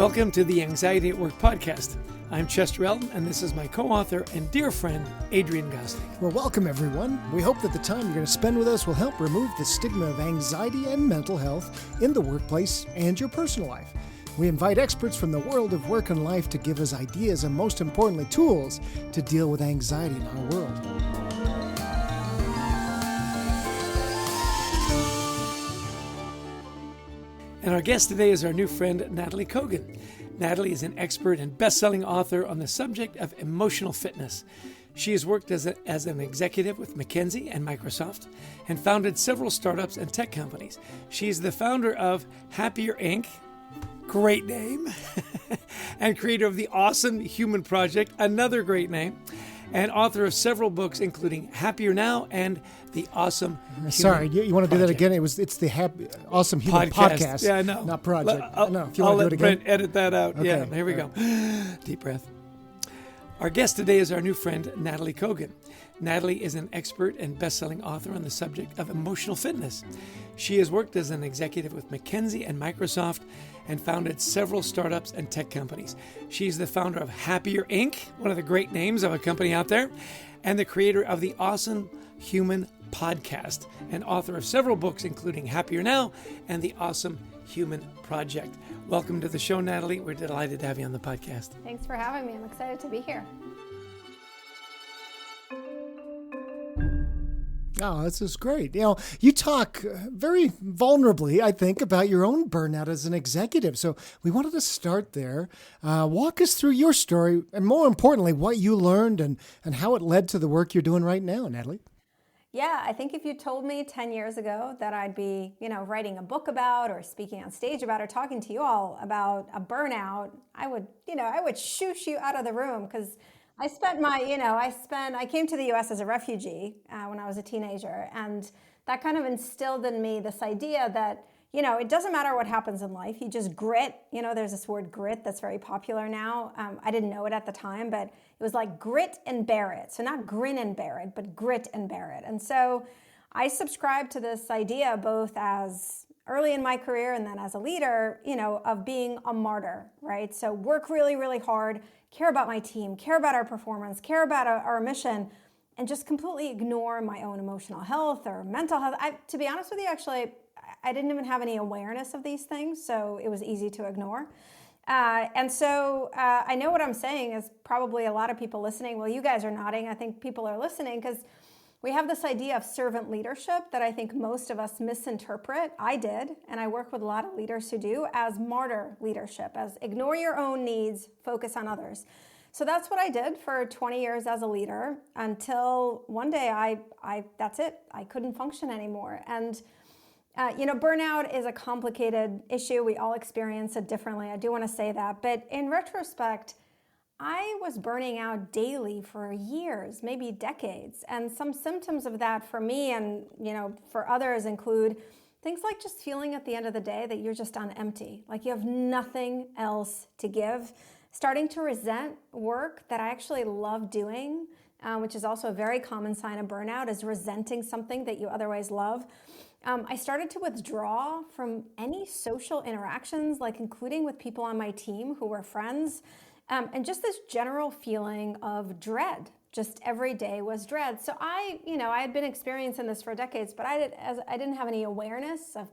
Welcome to the Anxiety at Work podcast. I'm Chester Elton, and this is my co-author and dear friend, Adrian. Well, welcome everyone. We hope that the time you're going to spend with us will help remove the stigma of anxiety and mental health in the workplace and your personal life. We invite experts from the world of work and life to give us ideas and, most importantly, tools to deal with anxiety in our world. And our guest today is our new friend, Nataly Kogan. Nataly is an expert and best-selling author on the subject of emotional fitness. She has worked as an executive with McKinsey and Microsoft and founded several startups and tech companies. She's the founder of Happier Inc., great name, and creator of the Awesome Human Project, another great name, and author of several books, including Happier Now and the Awesome Human Sorry, you want to do that Project. again? It's the Awesome Human Podcast. Yeah, I know. Not project. No, if you I'll want to do let it again. Brent edit that out. Okay. Yeah, here we go. Deep breath. Our guest today is our new friend, Nataly Kogan. Nataly is an expert and best-selling author on the subject of emotional fitness. She has worked as an executive with McKinsey and Microsoft and founded several startups and tech companies. She's the founder of Happier Inc., one of the great names of a company out there, and the creator of the Awesome Human Podcast, and author of several books, including Happier Now and the Awesome Human Project. Welcome to the show, Nataly. We're delighted to have you on the podcast. Thanks for having me. I'm excited to be here. Oh, this is great. You know, you talk very vulnerably, I think, about your own burnout as an executive. So we wanted to start there. Walk us through your story, and more importantly, what you learned and how it led to the work you're doing right now, Nataly. Yeah, I think if you told me 10 years ago that I'd be, writing a book about or speaking on stage about or talking to you all about a burnout, I would shoosh you out of the room because I came to the U.S. as a refugee when I was a teenager, and that kind of instilled in me this idea that, it doesn't matter what happens in life, you just grit. There's this word grit that's very popular now. I didn't know it at the time, but it was like grit and bear it. So not grin and bear it, but grit and bear it. And so I subscribed to this idea both as early in my career and then as a leader, of being a martyr, right? So work really, really hard, care about my team, care about our performance, care about our mission, and just completely ignore my own emotional health or mental health. To be honest with you, actually, I didn't even have any awareness of these things, so it was easy to ignore. And so I know what I'm saying is probably a lot of people listening. Well, you guys are nodding. I think people are listening because we have this idea of servant leadership that I think most of us misinterpret. I did, and I work with a lot of leaders who do, as martyr leadership, as ignore your own needs, focus on others. So that's what I did for 20 years as a leader until one day that's it. I couldn't function anymore. And burnout is a complicated issue. We all experience it differently. I do want to say that. But in retrospect, I was burning out daily for years, maybe decades. And some symptoms of that for me and, for others include things like just feeling at the end of the day that you're just on empty, like you have nothing else to give. Starting to resent work that I actually love doing, which is also a very common sign of burnout, is resenting something that you otherwise love. I started to withdraw from any social interactions, like including with people on my team who were friends, and just this general feeling of dread. Just every day was dread. So I had been experiencing this for decades, but I didn't have any awareness of,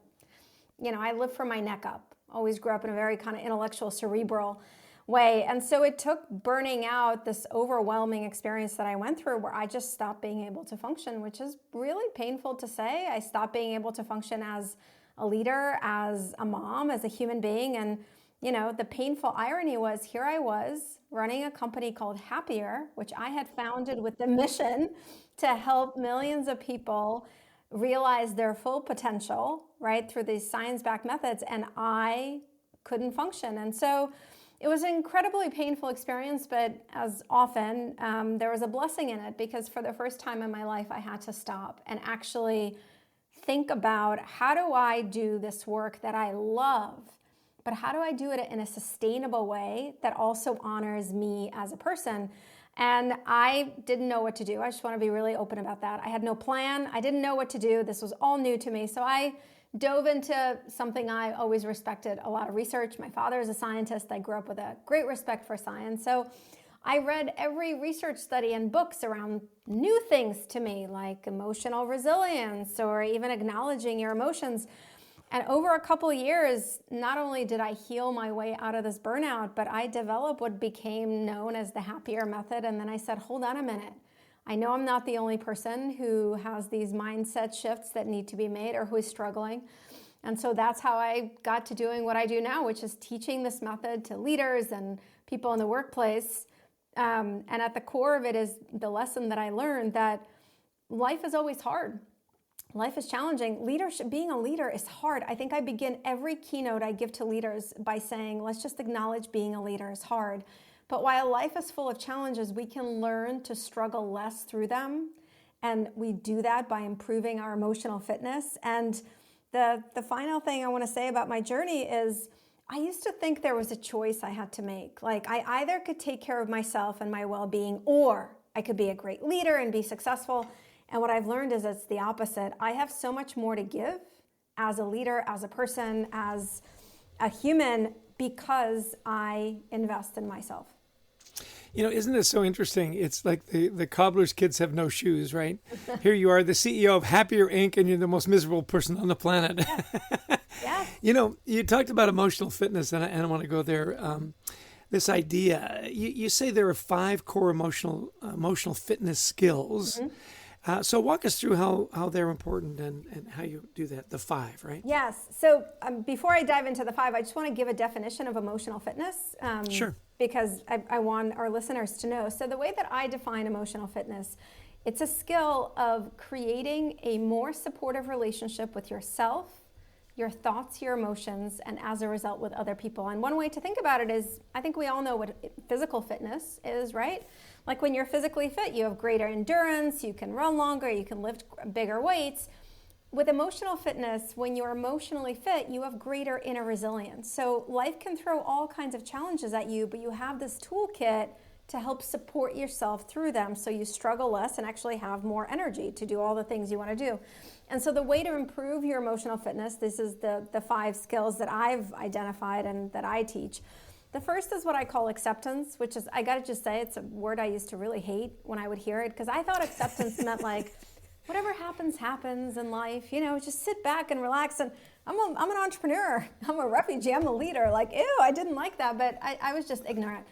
I lived from my neck up. Always grew up in a very kind of intellectual, cerebral way. And so it took burning out, this overwhelming experience that I went through, where I just stopped being able to function, which is really painful to say. I stopped being able to function as a leader, as a mom, as a human being. And, the painful irony was, here I was running a company called Happier, which I had founded with the mission to help millions of people realize their full potential, right, through these science-backed methods. And I couldn't function. And so it was an incredibly painful experience, but as often, there was a blessing in it, because for the first time in my life, I had to stop and actually think about, how do I do this work that I love, but how do I do it in a sustainable way that also honors me as a person? And I didn't know what to do. I just want to be really open about that. I had no plan. I didn't know what to do. This was all new to me. So I dove into something I always respected, a lot of research. My father is a scientist. I grew up with a great respect for science. So I read every research study and books around new things to me, like emotional resilience or even acknowledging your emotions. And over a couple of years, not only did I heal my way out of this burnout, but I developed what became known as the happier method. And then I said, hold on a minute. I know I'm not the only person who has these mindset shifts that need to be made or who is struggling. And so that's how I got to doing what I do now, which is teaching this method to leaders and people in the workplace. And at the core of it is the lesson that I learned that life is always hard. Life is challenging. Leadership, being a leader is hard. I think I begin every keynote I give to leaders by saying, let's just acknowledge being a leader is hard. But while life is full of challenges, we can learn to struggle less through them. And we do that by improving our emotional fitness. And the final thing I want to say about my journey is I used to think there was a choice I had to make. Like I either could take care of myself and my well-being, or I could be a great leader and be successful. And what I've learned is it's the opposite. I have so much more to give as a leader, as a person, as a human, because I invest in myself. Isn't it so interesting? It's like the cobbler's kids have no shoes, right? Here you are, the CEO of Happier Inc., and you're the most miserable person on the planet. Yeah. You talked about emotional fitness, and I want to go there. This idea, you say there are 5 core emotional fitness skills. Mm-hmm. So walk us through how they're important and how you do that, the 5, right? Yes. So before I dive into the 5, I just want to give a definition of emotional fitness. Sure. Because I want our listeners to know. So the way that I define emotional fitness, it's a skill of creating a more supportive relationship with yourself, your thoughts, your emotions, and as a result with other people. And one way to think about it is, I think we all know what physical fitness is, right? Like when you're physically fit, you have greater endurance, you can run longer, you can lift bigger weights. With emotional fitness, when you're emotionally fit, you have greater inner resilience. So life can throw all kinds of challenges at you, but you have this toolkit to help support yourself through them so you struggle less and actually have more energy to do all the things you want to do. And so the way to improve your emotional fitness, this is the 5 skills that I've identified and that I teach. The first is what I call acceptance, which is, I got to just say, it's a word I used to really hate when I would hear it, because I thought acceptance meant like, whatever happens, happens in life. Just sit back and relax. And I'm an entrepreneur. I'm a refugee. I'm a leader. Like, ew, I didn't like that. But I was just ignorant.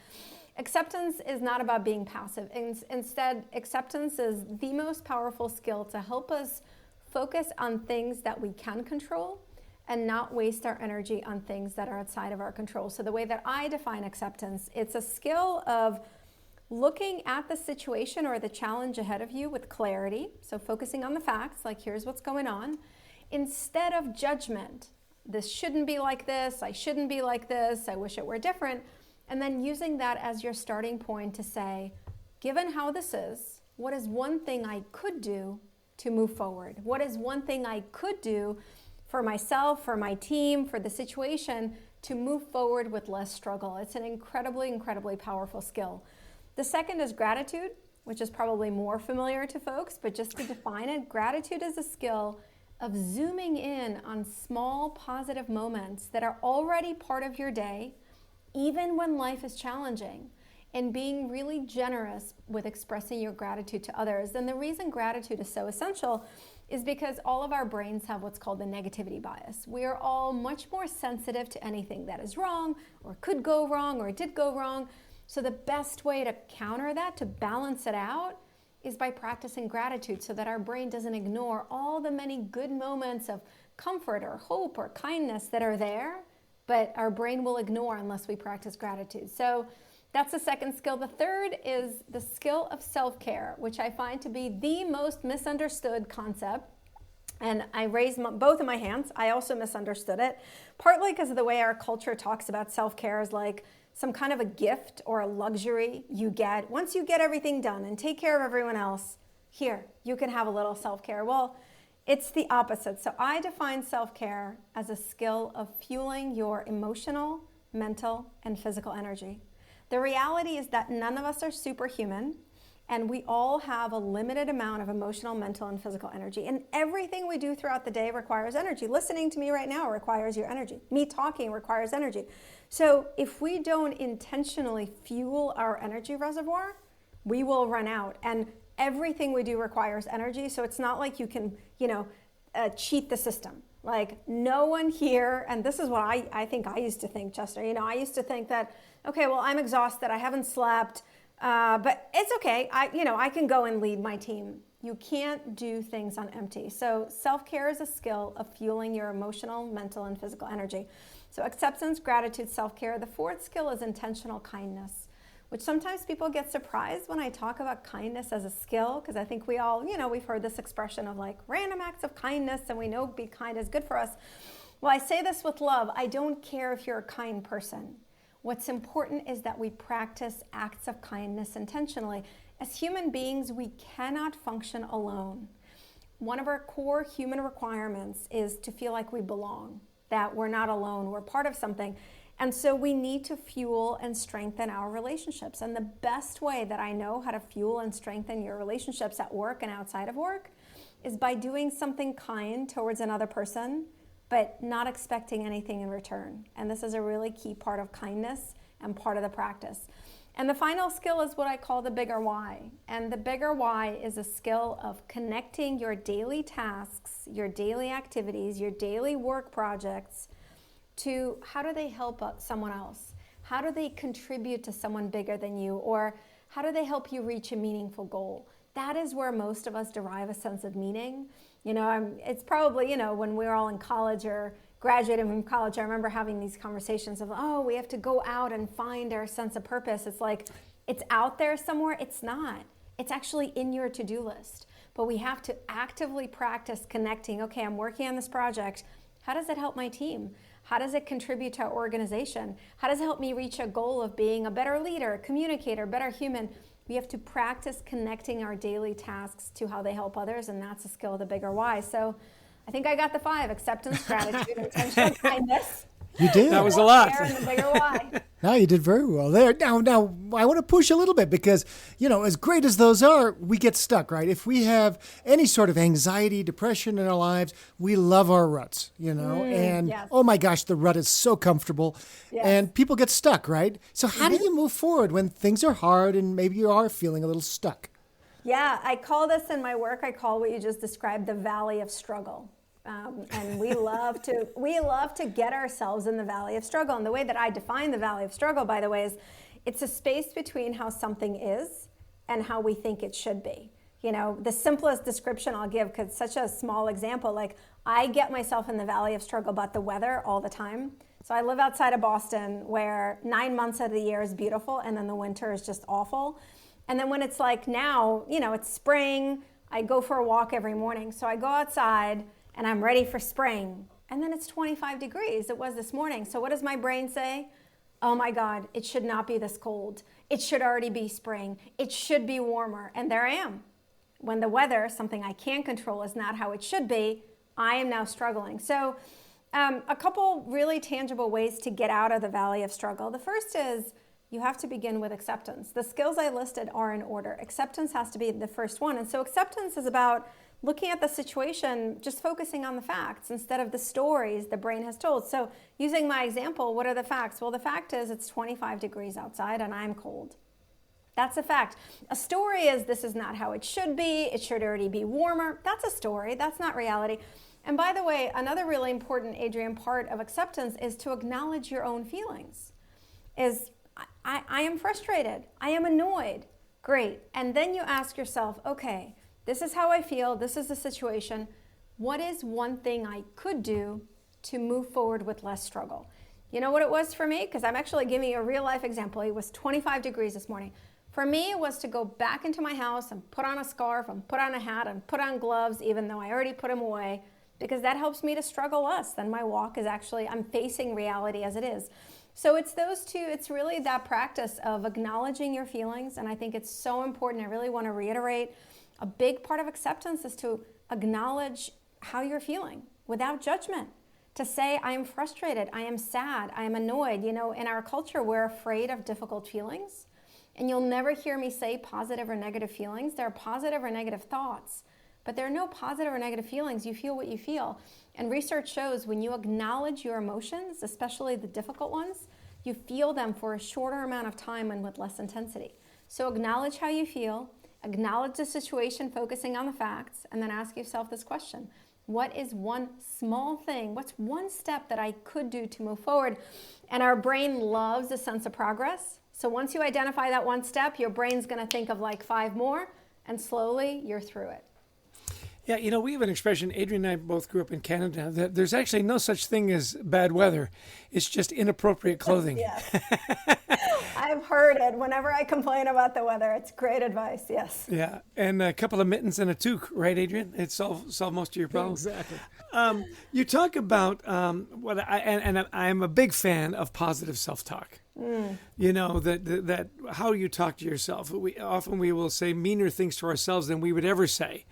Acceptance is not about being passive. Instead, acceptance is the most powerful skill to help us focus on things that we can control and not waste our energy on things that are outside of our control. So the way that I define acceptance, it's a skill of looking at the situation or the challenge ahead of you with clarity, so focusing on the facts, like here's what's going on, instead of judgment. This shouldn't be like this, I shouldn't be like this, I wish it were different, and then using that as your starting point to say, given how this is, what is one thing I could do to move forward? What is one thing I could do for myself, for my team, for the situation to move forward with less struggle? It's an incredibly, incredibly powerful skill. The second is gratitude, which is probably more familiar to folks, but just to define it, gratitude is a skill of zooming in on small positive moments that are already part of your day, even when life is challenging, and being really generous with expressing your gratitude to others. And the reason gratitude is so essential is because all of our brains have what's called the negativity bias. We are all much more sensitive to anything that is wrong or could go wrong or did go wrong. So the best way to counter that, to balance it out, is by practicing gratitude so that our brain doesn't ignore all the many good moments of comfort or hope or kindness that are there, but our brain will ignore unless we practice gratitude. So that's the second skill. The third is the skill of self-care, which I find to be the most misunderstood concept. And I raised both of my hands. I also misunderstood it, partly because of the way our culture talks about self-care as like some kind of a gift or a luxury you get. Once you get everything done and take care of everyone else, here, you can have a little self-care. Well, it's the opposite. So I define self-care as a skill of fueling your emotional, mental, and physical energy. The reality is that none of us are superhuman, And we all have a limited amount of emotional, mental, and physical energy. And everything we do throughout the day requires energy. Listening to me right now requires your energy. Me talking requires energy. So if we don't intentionally fuel our energy reservoir, we will run out. And everything we do requires energy. So it's not like you can, cheat the system. Like no one here, and this is what I think I used to think, Chester. I used to think that, okay, well, I'm exhausted. I haven't slept. But it's okay. I can go and lead my team. You can't do things on empty. So self-care is a skill of fueling your emotional, mental, and physical energy. So acceptance, gratitude, self-care. The fourth skill is intentional kindness, which sometimes people get surprised when I talk about kindness as a skill, because I think we all, we've heard this expression of like random acts of kindness, and we know be kind is good for us. Well, I say this with love. I don't care if you're a kind person. What's important is that we practice acts of kindness intentionally. As human beings, we cannot function alone. One of our core human requirements is to feel like we belong, that we're not alone, we're part of something. And so we need to fuel and strengthen our relationships. And the best way that I know how to fuel and strengthen your relationships at work and outside of work is by doing something kind towards another person, but not expecting anything in return. And this is a really key part of kindness and part of the practice. And the final skill is what I call the bigger why. And the bigger why is a skill of connecting your daily tasks, your daily activities, your daily work projects to how do they help someone else? How do they contribute to someone bigger than you? Or how do they help you reach a meaningful goal? That is where most of us derive a sense of meaning. It's probably, when we're all in college or graduating from college, I remember having these conversations of, oh, we have to go out and find our sense of purpose. It's like, it's out there somewhere. It's not. It's actually in your to-do list. But we have to actively practice connecting. Okay, I'm working on this project. How does it help my team? How does it contribute to our organization? How does it help me reach a goal of being a better leader, communicator, better human? We have to practice connecting our daily tasks to how they help others, and that's a skill of the bigger why. So I think I got the 5: acceptance, gratitude, intentional kindness. You did. That was a lot. And the bigger why. No, you did very well there. Now, I want to push a little bit because, as great as those are, we get stuck, right? If we have any sort of anxiety, depression in our lives, we love our ruts, and yes. Oh my gosh, the rut is so comfortable, Yes. and people get stuck, right? So how do you move forward when things are hard and maybe you are feeling a little stuck? Yeah, I call this in my work, I call what you just described the valley of struggle. And we love to get ourselves in the valley of struggle. And the way that I define the valley of struggle, by the way, is it's a space between how something is and how we think it should be. The simplest description I'll give, because it's such a small example, like I get myself in the valley of struggle about the weather all the time. So I live outside of Boston where 9 months out of the year is beautiful and then the winter is just awful. And then when it's like now, it's spring, I go for a walk every morning. So I go outside and I'm ready for spring. And then it's 25 degrees. It was this morning. So what does my brain say? Oh my God, it should not be this cold. It should already be spring. It should be warmer. And there I am. When the weather, something I can't control, is not how it should be, I am now struggling. So a couple really tangible ways to get out of the valley of struggle. The first is you have to begin with acceptance. The skills I listed are in order. Acceptance has to be the first one. And so acceptance is about looking at the situation, just focusing on the facts instead of the stories the brain has told. So using my example, what are the facts? Well, the fact is it's 25 degrees outside and I'm cold. That's a fact. A story is this is not how it should be. It should already be warmer. That's a story. That's not reality. And by the way, another really important, Adrian, part of acceptance is to acknowledge your own feelings. I am frustrated. I am annoyed. Great. And then you ask yourself, okay, this is how I feel. This is the situation. What is one thing I could do to move forward with less struggle? You know what it was for me? Because I'm actually giving you a real life example. It was 25 degrees this morning. For me, it was to go back into my house and put on a scarf and put on a hat and put on gloves, even though I already put them away, because that helps me to struggle less. Then my walk is actually, I'm facing reality as it is. So it's those two, it's really that practice of acknowledging your feelings. And I think it's so important. I really want to reiterate, a big part of acceptance is to acknowledge how you're feeling without judgment. To say, I am frustrated, I am sad, I am annoyed. In our culture, we're afraid of difficult feelings. And you'll never hear me say positive or negative feelings. There are positive or negative thoughts, but there are no positive or negative feelings. You feel what you feel. And research shows when you acknowledge your emotions, especially the difficult ones, you feel them for a shorter amount of time and with less intensity. So acknowledge how you feel, acknowledge the situation, focusing on the facts, and then ask yourself this question. What is one small thing? What's one step that I could do to move forward? And our brain loves a sense of progress. So once you identify that one step, your brain's going to think of like 5 more, and slowly you're through it. Yeah, we have an expression, Adrian and I both grew up in Canada, that there's actually no such thing as bad weather. It's just inappropriate clothing. Yes. I've heard it. Whenever I complain about the weather, it's great advice, yes. Yeah, and a couple of mittens and a toque, right, Adrian? It solve most of your problems. Exactly. You talk about I'm a big fan of positive self-talk. That how you talk to yourself. We will say meaner things to ourselves than we would ever say,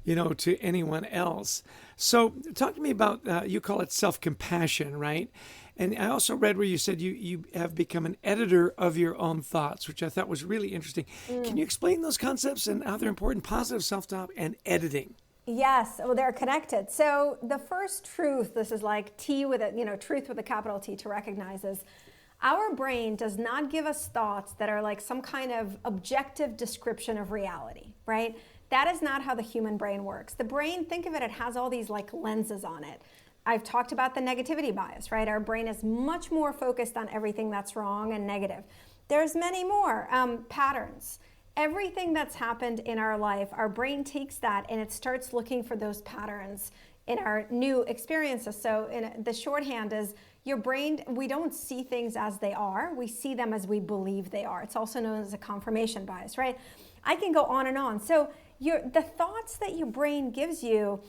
to anyone else. So talk to me about, you call it self-compassion, right? And I also read where you said you have become an editor of your own thoughts, which I thought was really interesting. Can you explain those concepts and how they're important, positive self-talk and editing? Yes, well, they're connected. So the first truth, this is like T with a, truth with a capital T to recognize, is our brain does not give us thoughts that are like some kind of objective description of reality, right? That is not how the human brain works. The brain, think of it, it has all these like lenses on it. I've talked about the negativity bias, right? Our brain is much more focused on everything that's wrong and negative. There's many more patterns. Everything that's happened in our life, our brain takes that and it starts looking for those patterns in our new experiences. So the shorthand is your brain, we don't see things as they are. We see them as we believe they are. It's also known as a confirmation bias, right? I can go on and on. So the thoughts that your brain gives you,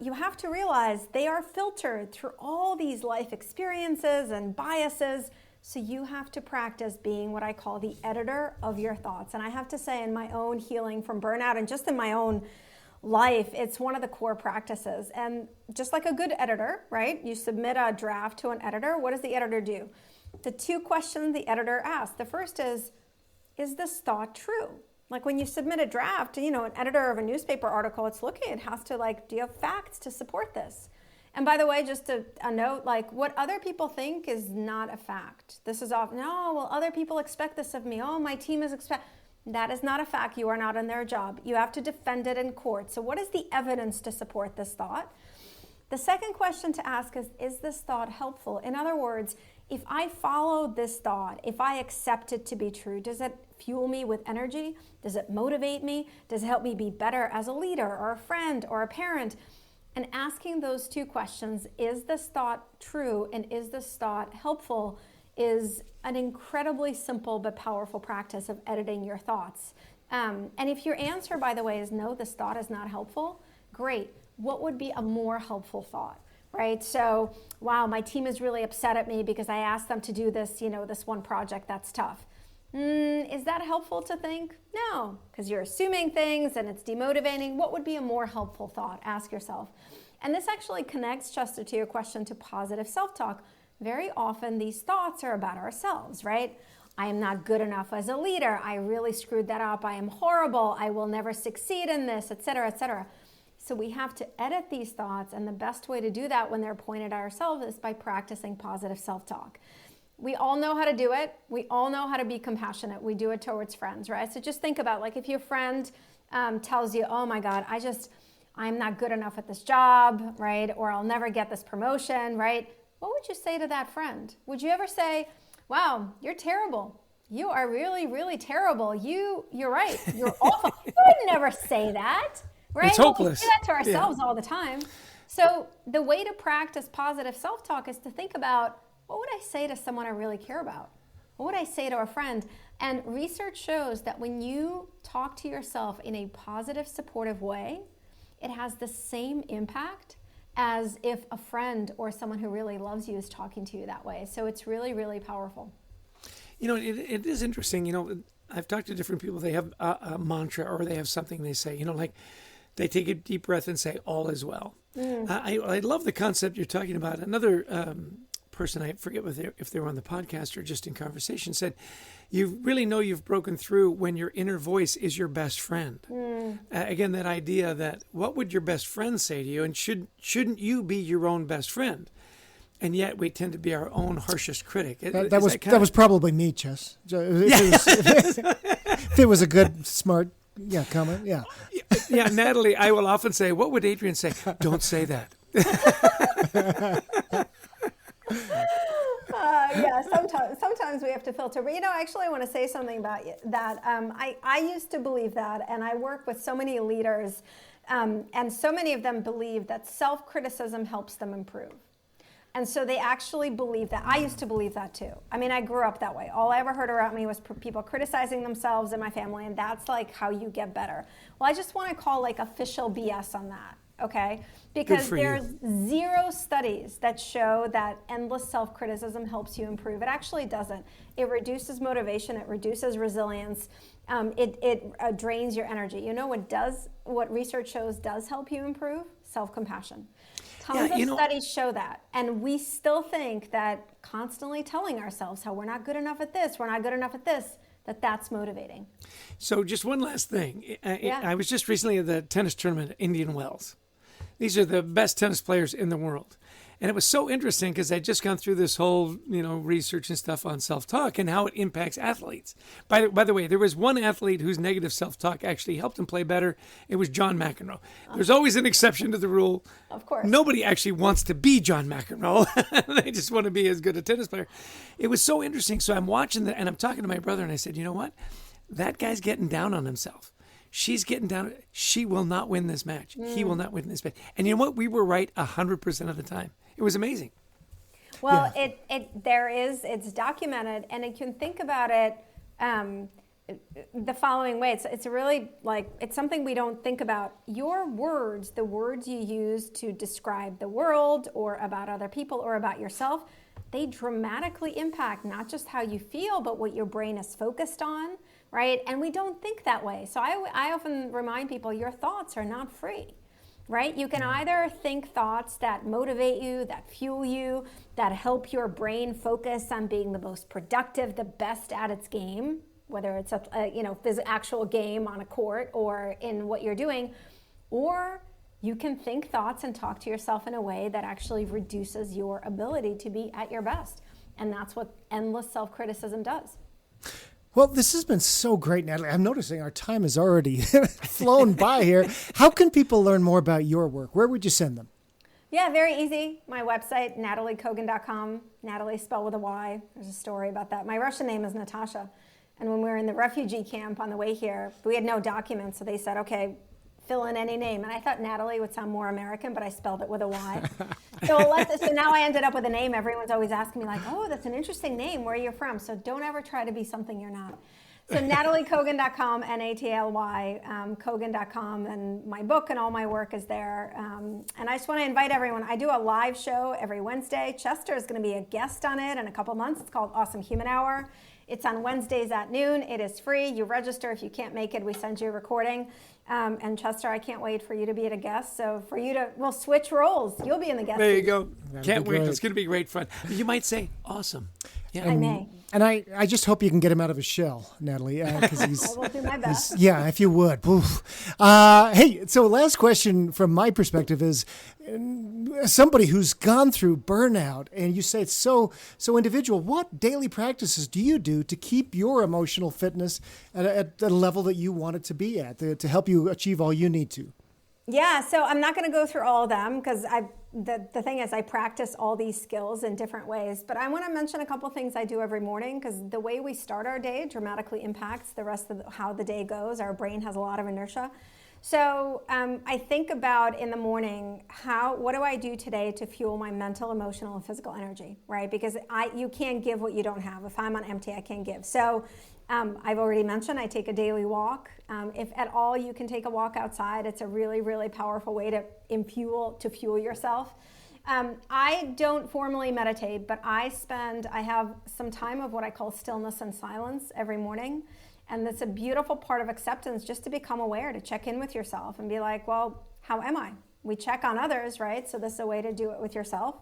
you have to realize they are filtered through all these life experiences and biases. So you have to practice being what I call the editor of your thoughts. And I have to say, in my own healing from burnout and just in my own life, it's one of the core practices. And just like a good editor, right? You submit a draft to an editor. What does the editor do? The 2 questions the editor asks. The first is this thought true? Like when you submit a draft, an editor of a newspaper article, it's looking, it has to do you have facts to support this? And by the way, just a note, what other people think is not a fact. This is often, other people expect this of me. Oh, my team is that is not a fact. You are not in their job. You have to defend it in court. So what is the evidence to support this thought? The second question to ask is this thought helpful? In other words, if I follow this thought, if I accept it to be true, does it fuel me with energy? Does it motivate me? Does it help me be better as a leader or a friend or a parent? And asking those 2 questions, is this thought true and is this thought helpful, is an incredibly simple but powerful practice of editing your thoughts. And if your answer, by the way, is no, this thought is not helpful, great. What would be a more helpful thought, right? So, wow, my team is really upset at me because I asked them to do this, this one project that's tough. Is that helpful to think? No, because you're assuming things and it's demotivating. What would be a more helpful thought? Ask yourself. And this actually connects, Chester, to your question, to positive self-talk. Very often these thoughts are about ourselves, right? I am not good enough as a leader. I really screwed that up. I am horrible. I will never succeed in this, etc., etc. So we have to edit these thoughts, and the best way to do that when they're pointed at ourselves is by practicing positive self-talk. We all know how to do it. We all know how to be compassionate. We do it towards friends, right? So just think about if your friend tells you, oh my God, I'm not good enough at this job, right? Or I'll never get this promotion, right? What would you say to that friend? Would you ever say, wow, you're terrible. You are really, really terrible. You're right. You're awful. You would never say that, right? It's hopeless. We say that to ourselves all the time. So the way to practice positive self-talk is to think about, what would I say to someone I really care about? What would I say to a friend? And research shows that when you talk to yourself in a positive, supportive way, it has the same impact as if a friend or someone who really loves you is talking to you that way. So it's really, really powerful. It is interesting. I've talked to different people. They have a mantra or they have something they say, they take a deep breath and say, all is well. I love the concept you're talking about. Another person, I forget if they were on the podcast or just in conversation, said, you really know you've broken through when your inner voice is your best friend. Again, that idea that what would your best friend say to you, and shouldn't you be your own best friend? And yet we tend to be our own harshest critic. That was probably me, Chess. If it was a good, smart comment, yeah. Yeah, Nataly, I will often say, what would Adrian say? Don't say that. Sometimes we have to filter. But, actually I want to say something about that. I used to believe that, and I work with so many leaders, and so many of them believe that self-criticism helps them improve. And so they actually believe that. I used to believe that too. I mean, I grew up that way. All I ever heard around me was people criticizing themselves in my family, and that's like how you get better. Well, I just want to call like official BS on that, okay? Because there's zero studies that show that endless self-criticism helps you improve. It actually doesn't. It reduces motivation. It reduces resilience. It drains your energy. You know what research shows does help you improve? Self-compassion. Tons of studies show that. And we still think that constantly telling ourselves how we're not good enough at this, we're not good enough at this, that's motivating. So just one last thing. I was just recently at the tennis tournament at Indian Wells. These are the best tennis players in the world. And it was so interesting because I'd just gone through this whole, research and stuff on self-talk and how it impacts athletes. By the way, there was one athlete whose negative self-talk actually helped him play better. It was John McEnroe. There's always an exception to the rule. Of course. Nobody actually wants to be John McEnroe. They just want to be as good a tennis player. It was so interesting. So I'm watching and I'm talking to my brother, and I said, you know what? That guy's getting down on himself. She's getting down. She will not win this match. He will not win this match. And you know what? We were right 100% of the time. It was amazing. Well, it's documented, and you can think about it the following way. It's really it's something we don't think about. Your words, the words you use to describe the world or about other people or about yourself, they dramatically impact not just how you feel, but what your brain is focused on, right? And we don't think that way. So I often remind people, your thoughts are not free. Right? You can either think thoughts that motivate you, that fuel you, that help your brain focus on being the most productive, the best at its game, whether it's a actual game on a court or in what you're doing, or you can think thoughts and talk to yourself in a way that actually reduces your ability to be at your best. And that's what endless self-criticism does. Well, this has been so great, Nataly. I'm noticing our time has already flown by here. How can people learn more about your work? Where would you send them? Yeah, very easy. My website, NatalyKogan.com. Nataly spelled with a Y. There's a story about that. My Russian name is Natasha. And when we were in the refugee camp on the way here, we had no documents. So they said, okay, fill in any name. And I thought Nataly would sound more American, but I spelled it with a Y. So now I ended up with a name. Everyone's always asking me like, oh, that's an interesting name. Where are you from? So don't ever try to be something you're not. So NatalyKogan.com, N-A-T-L-Y, Kogan.com, and my book and all my work is there. And I just want to invite everyone. I do a live show every Wednesday. Chester is going to be a guest on it in a couple months. It's called Awesome Human Hour. It's on Wednesdays at noon. It is free. You register. If you can't make it, we send you a recording. And Chester, I can't wait for you to be a guest. So we'll switch roles. You'll be in the guest There you seat. go. Can't wait. It's going to be great fun. You might say, awesome. Yeah. I may. And I just hope you can get him out of his shell, Nataly. I will do my best. Yeah, if you would. Hey, so last question from my perspective is somebody who's gone through burnout, and you say it's so individual. What daily practices do you do to keep your emotional fitness at the level that you want it to be at, to help you achieve all you need to? Yeah, so I'm not going to go through all of them because the thing is I practice all these skills in different ways. But I want to mention a couple things I do every morning because the way we start our day dramatically impacts the rest of how the day goes. Our brain has a lot of inertia. So I think about in the morning, what do I do today to fuel my mental, emotional, and physical energy, right? Because you can't give what you don't have. If I'm on empty, I can't give. So I've already mentioned I take a daily walk. If at all you can take a walk outside, it's a really, really powerful way to fuel yourself. I don't formally meditate, but I have some time of what I call stillness and silence every morning. And that's a beautiful part of acceptance, just to become aware, to check in with yourself and be like, well, how am I? We check on others, right? So this is a way to do it with yourself.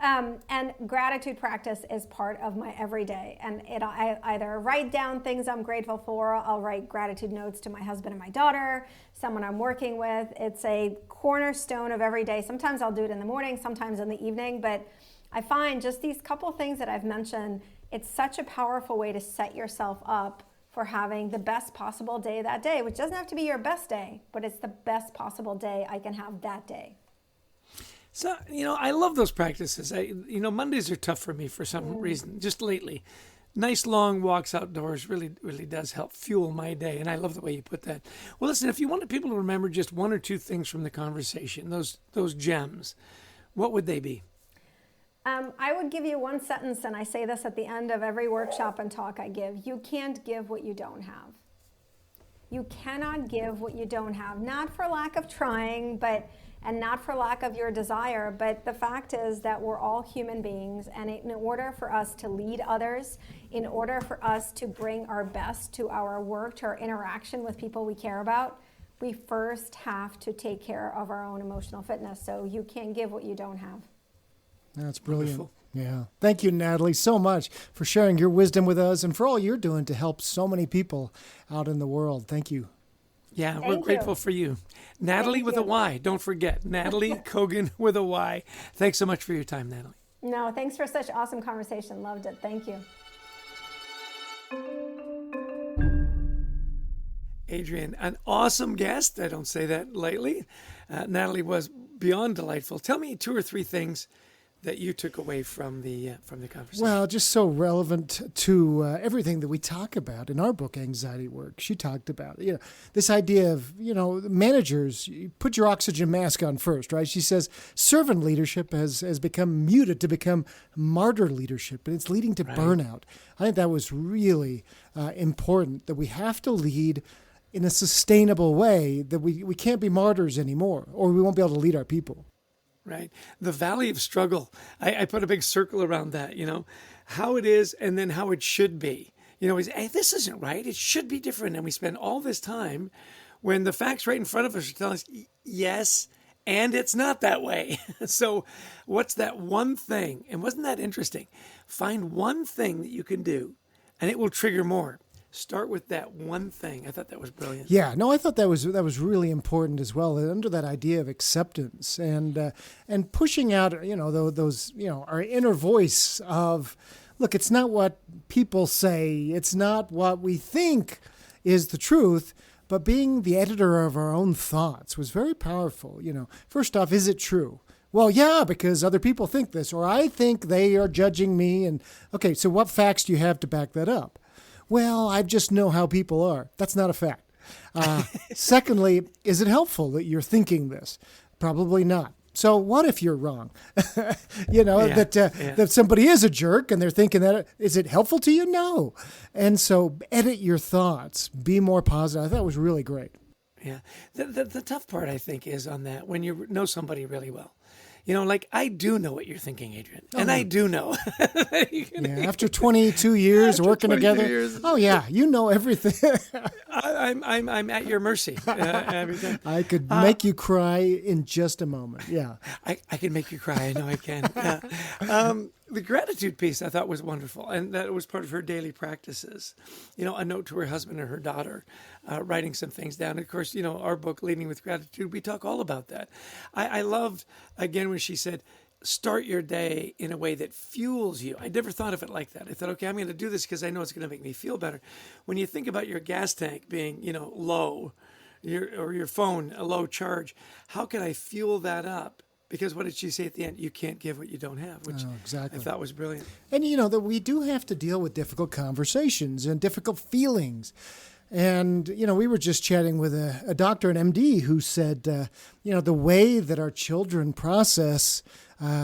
And gratitude practice is part of my everyday. And I either write down things I'm grateful for, I'll write gratitude notes to my husband and my daughter, someone I'm working with. It's a cornerstone of every day. Sometimes I'll do it in the morning, sometimes in the evening, but I find just these couple things that I've mentioned, it's such a powerful way to set yourself up for having the best possible day that day, which doesn't have to be your best day, but it's the best possible day I can have that day. So, I love those practices. Mondays are tough for me for some reason, just lately. Nice long walks outdoors really, really does help fuel my day. And I love the way you put that. Well, listen, if you wanted people to remember just one or two things from the conversation, those gems, what would they be? I would give you one sentence, and I say this at the end of every workshop and talk I give. You can't give what you don't have. You cannot give what you don't have, not for lack of trying, and not for lack of your desire, but the fact is that we're all human beings, and in order for us to lead others, in order for us to bring our best to our work, to our interaction with people we care about, we first have to take care of our own emotional fitness. So you can't give what you don't have. That's brilliant. Wonderful. Yeah. Thank you, Nataly, so much for sharing your wisdom with us and for all you're doing to help so many people out in the world. Thank you. Yeah, we're grateful for you. Nataly with a Y. Don't forget. Nataly Kogan with a Y. Thanks so much for your time, Nataly. No, thanks for such awesome conversation. Loved it. Thank you. Adrian, an awesome guest. I don't say that lightly. Nataly was beyond delightful. Tell me two or three things that you took away from the conversation. Well, just so relevant to everything that we talk about in our book, Anxiety Work. She talked about, this idea of, managers, you put your oxygen mask on first, right? She says servant leadership has become muted to become martyr leadership, and it's leading to burnout. I think that was really important, that we have to lead in a sustainable way, that we can't be martyrs anymore, or we won't be able to lead our people. Right. The valley of struggle. I put a big circle around that, how it is and then how it should be. Hey, this isn't right. It should be different. And we spend all this time when the facts right in front of us are telling us, yes, and it's not that way. So what's that one thing? And wasn't that interesting? Find one thing that you can do and it will trigger more. Start with that one thing. I thought that was brilliant. Yeah, no, I thought that was really important as well. Under that idea of acceptance and pushing out, those, our inner voice of, look, it's not what people say, it's not what we think is the truth, but being the editor of our own thoughts was very powerful. First off, is it true? Well, yeah, because other people think this, or I think they are judging me. And okay, so what facts do you have to back that up? Well, I just know how people are. That's not a fact. Secondly, is it helpful that you're thinking this? Probably not. So what if you're wrong? That somebody is a jerk and they're thinking that. Is it helpful to you? No. And so edit your thoughts. Be more positive. I thought it was really great. Yeah. The tough part, I think, is on that when you know somebody really well. I do know what you're thinking, Adrian. And I do know. After 22 years working together. Oh, yeah. You know everything. I'm at your mercy every time. I could make you cry in just a moment. Yeah. I can make you cry. I know I can. The gratitude piece I thought was wonderful. And that was part of her daily practices. A note to her husband and her daughter, writing some things down. And of course, our book, Leading with Gratitude, we talk all about that. I loved, again, when she said, start your day in a way that fuels you. I never thought of it like that. I thought, okay, I'm going to do this because I know it's going to make me feel better. When you think about your gas tank being, low, or your phone, a low charge, how can I fuel that up? Because what did she say at the end? You can't give what you don't have, which exactly. I thought was brilliant. And that we do have to deal with difficult conversations and difficult feelings. And, we were just chatting with a doctor, an MD, who said, the way that our children process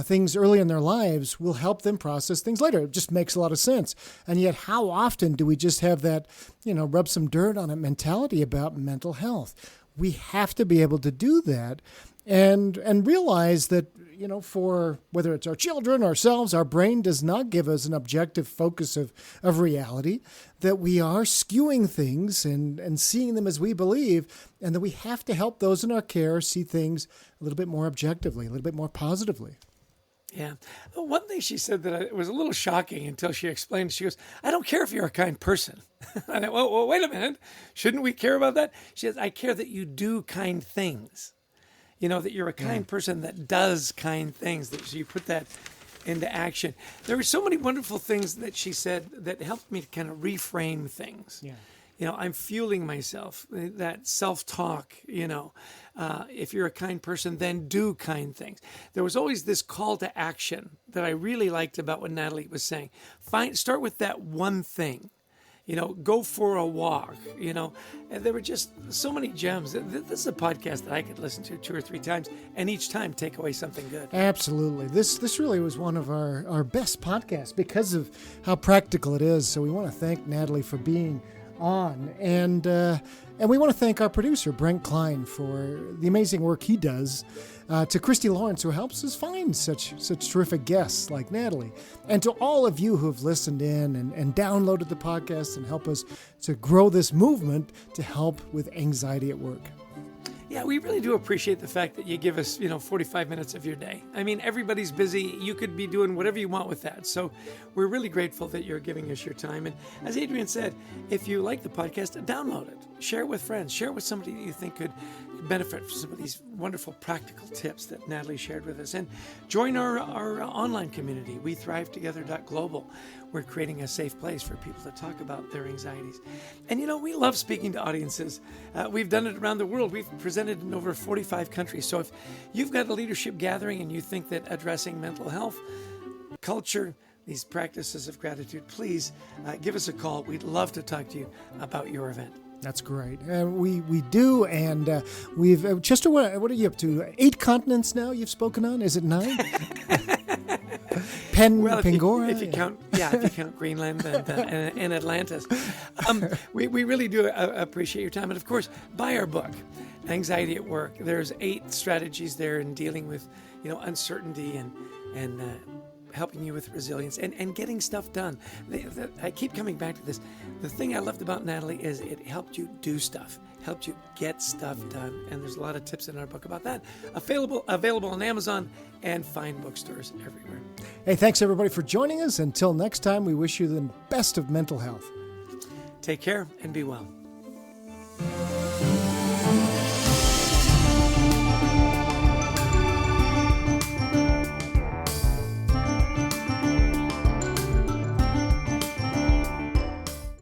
things early in their lives will help them process things later. It just makes a lot of sense. And yet, how often do we just have that, rub some dirt on it mentality about mental health? We have to be able to do that and realize that, for whether it's our children, ourselves, our brain does not give us an objective focus of reality, that we are skewing things and seeing them as we believe, and that we have to help those in our care see things a little bit more objectively, a little bit more positively. Yeah. One thing she said that was a little shocking until she explained, she goes, I don't care if you're a kind person. I thought, well, wait a minute. Shouldn't we care about that? She says, I care that you do kind things. That you're a kind person that does kind things, that you put that into action. There were so many wonderful things that she said that helped me to kind of reframe things. Yeah. I'm fueling myself, that self-talk, if you're a kind person, then do kind things. There was always this call to action that I really liked about what Nataly was saying. Start with that one thing, go for a walk, and there were just so many gems. This is a podcast that I could listen to 2 or 3 times and each time take away something good. Absolutely. This really was one of our best podcasts because of how practical it is. So we want to thank Nataly for being on, and we want to thank our producer Brent Klein for the amazing work he does, to Christy Lawrence, who helps us find such terrific guests like Nataly, and to all of you who have listened in and downloaded the podcast and help us to grow this movement to help with anxiety at work. Yeah, we really do appreciate the fact that you give us, 45 minutes of your day. I mean, everybody's busy. You could be doing whatever you want with that. So we're really grateful that you're giving us your time. And as Adrian said, if you like the podcast, download it. Share it with friends. Share it with somebody that you think could benefit from some of these wonderful practical tips that Nataly shared with us. And join our online community, WeThriveTogether.global. We're creating a safe place for people to talk about their anxieties. And we love speaking to audiences. We've done it around the world. We've presented in over 45 countries. So if you've got a leadership gathering and you think that addressing mental health, culture, these practices of gratitude, please give us a call. We'd love to talk to you about your event. That's great. We do, and we've Chester. What are you up to? 8 continents now you've spoken on? Is it 9? Pangora. If you count Greenland and Atlantis, we really do appreciate your time. And of course, buy our book, Anxiety at Work. There's 8 strategies there in dealing with uncertainty and helping you with resilience and getting stuff done. I keep coming back to this. The thing I loved about Nataly is it helped you do stuff, helped you get stuff done. And there's a lot of tips in our book about that. Available on Amazon and fine bookstores everywhere. Hey, thanks everybody for joining us. Until next time, we wish you the best of mental health. Take care and be well.